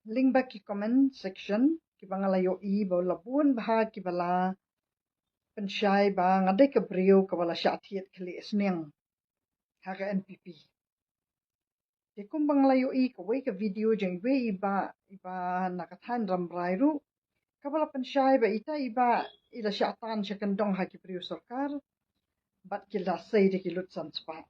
Link ba ki comment section ki bangalayo i ba labun bah ki bala pensyai ba ngadai ke brio ke bala syatiet kali esneng haka NPP. Di kum bangalayo i ke wei ke video jeng wei iba nakathan rambrai ru ke bala pensyai ba ita iba ila syatan syakendong haki brio sarkar bat kilda sei de kilut san spa.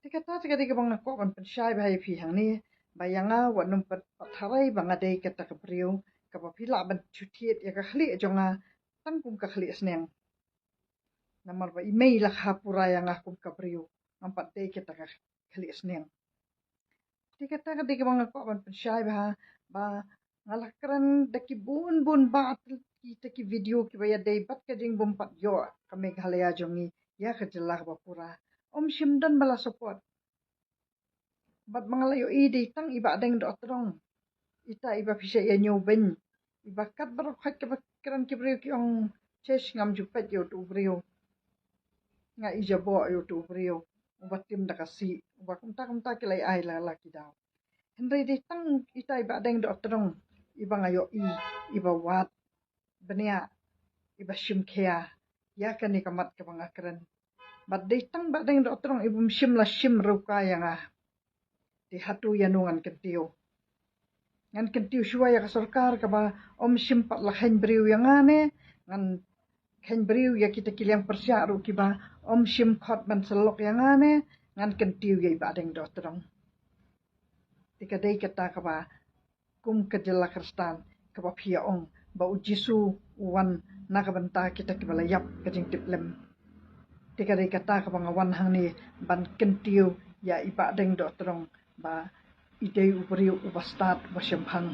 Dikata tikadi ke bang nakok ban pensyai ba hai pi hang ni bayanga wa num patharai bangadai kata ke brio ke ba pila ban chutiet ya ka khli jonga tangkum ka khli esneng. Namar ba email lah hapura yang aku kabriu nampak dei kita ka khali esneng. Dikata ka dikit bang ako ban pensyai ba ngalakran daki bun ba kita ki video ki baya dei bat ka jing bompat yo kami ghalaya jongi ya ka jelah ba pura om shimdan bala support bat mangalayo i dei tang iba deng do atrong ita iba pisa ya nyoben iba kat barok khat ka kran ki brio ki ong chesh ngam jupat yo tu brio nga ijabo yo tu brio ubat tim da kasi ubat kumta kilai ai la la kidau hendai di tang ita iba deng do trong iba ngayo iba wat benia iba shim khia ya kan ni kamat ka bangakren bat di tang ba deng do trong ibum shim la shim ruka yang di hatu yanungan kentiu ngan kentiu shua ya ka sarkar ka ba om shim pat la hen brio yang ane ngan ken beriu ya kita kiliang persya ru kiba om shim khot ban selok yang ane ngan kentiu ya iba deng do terong tika dei kata ka ba kum kejela kristan ka ba phia ong ba ujisu wan na ka banta kita kibala yap kajing tiplem tika dei kata ka ba ngawan hang ni ban kentiu ya iba deng do terong ba idei uberiu uba start ba shemphang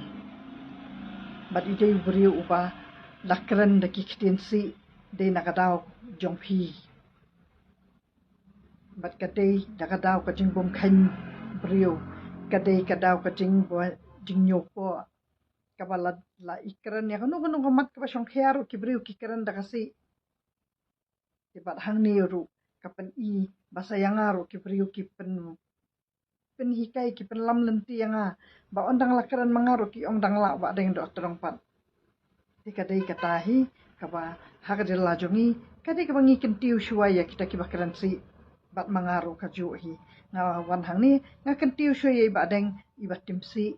ba idei uberiu uba lakren de kikitinsi de nakadaw jongphi bat kadai nakadaw ka jing bom khan brio kadai kadaw ka jing bo jing nyopo kabala la ikran ya kanu kamat ka syong khiaru ki brio ki kran da kasi tibat hang ni ru kapan i basa yangaru ki brio ki pen hikai ki pen lam lenti yanga ba ondang lakran mangaru ki ondang la ba deng do terong pat kadai katahi kaba hakadil lajongi kadai ka bangi kentiu shuaya kita ki bakran si bat mangaru ka juhi nga wan hang ni nga kentiu shuaya ba deng iba timsi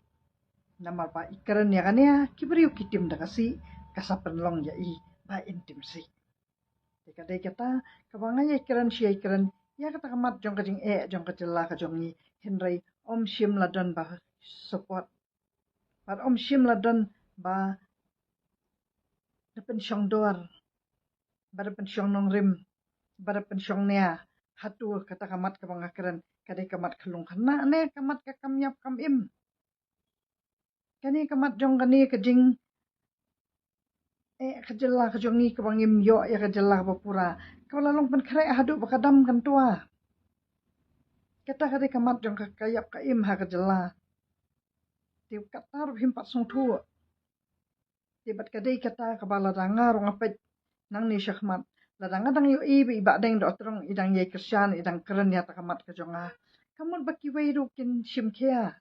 nama ba ikran ya kania ki beriu kitim da kasi kasapen long ya i ba intimsi kadai kata kabanga ya ikran shuaya ikran ya kata kamat jong ka jing jong ka jela ka jongi henry om shim ladon ba support bat om shim ladon ba pensyong doar pada pensyong nong rim pada pensyong nia hatu kata kamat ka bangakran kadai kamat kelung kana ne kamat ka kamyap kam im kani kamat jong kani kejing kejela kejongi ka bangim yo ya kejela bapura kala long pen kre hadu bakadam kan tua kata kadai kamat jong ka kayap ka im ha kejela tiu katar himpat song tu tibat kadai kata kabala dangar ngapet nang ni syakmat ladang adang yo ibi iba deng do terong idang ye kersian idang keren ya takamat ke jonga kamun baki wei ru kin shim khia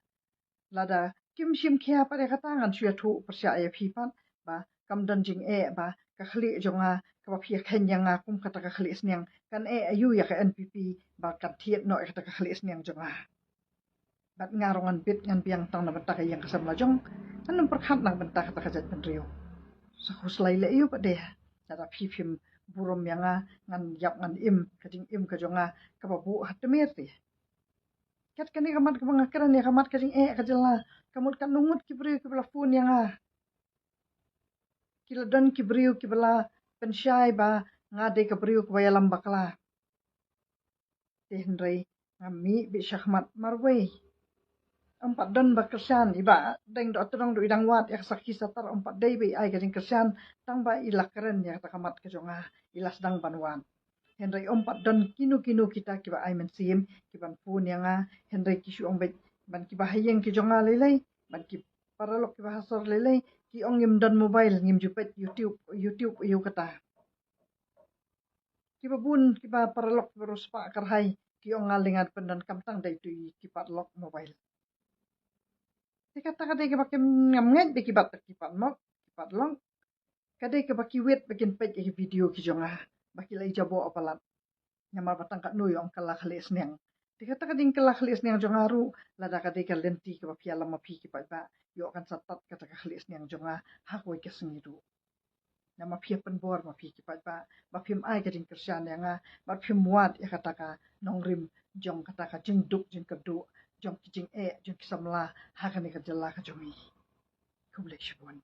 lada kim shim khia pare katangan suya thu persya ya phipat ba kam dan jing ba ka khli jonga ka ba phia khen yanga kum kata ka khli snyang kan ayu ya ka NPP ba kan thiet no kata ka khli snyang jonga bat ngarongan bit ngan biang tang na benta yang kasam lajong kan perkhat nang benta kata ka jat penrio sahus laile yu pa deh dara phim burom yanga ngan yap ngan kajing im kajonga kababu hatmer ti kat kani kamat kabang akran ya kamat kajing kajela kamut kan nungut kibri kibla phone yanga kila don kibri kibla pensyai ba ngade kibri kubaya lambakla tehnrei ngami bi syahmat marwei empat don bakersan iba deng do terong do idang wat yak sakhi satar empat dei bi ai kajing kersan tang ba ilakren ya takamat kajonga ilas dang banwan Henry empat don kinu kita kiba ai mensim kiban pun yanga Henry kisu ombet ban kiba hayeng ki jonga lelai ban ki paralok kiba hasor lelai ki ong yim don mobile ngim jupet YouTube yu kata kiba bun kiba paralok terus pa karhai ki ong ngalingat pendan kamtang dai tu kipat lock mobile Kata-kata ke bakin ngamnget beki bat kipat mok kipat long kadai ke baki wet bakin pet ke video ki jonga baki lai jabo apalat nyamar batang kat nuy ong kalah khali sneng kata-kata kalah khali sneng jonga ru lada kadai ke lenti ke baki alam api kipat ba yo kan satat kata khali sneng jonga hakoi ke sengidu nama pia penbor ma pi kipat ba pim ai kading kersian yang ba pim muat ya kata ka nongrim jong kata ka jing duk jing kedu jong kijing jong kisamla hakani ka jela ka jongi kublek shibon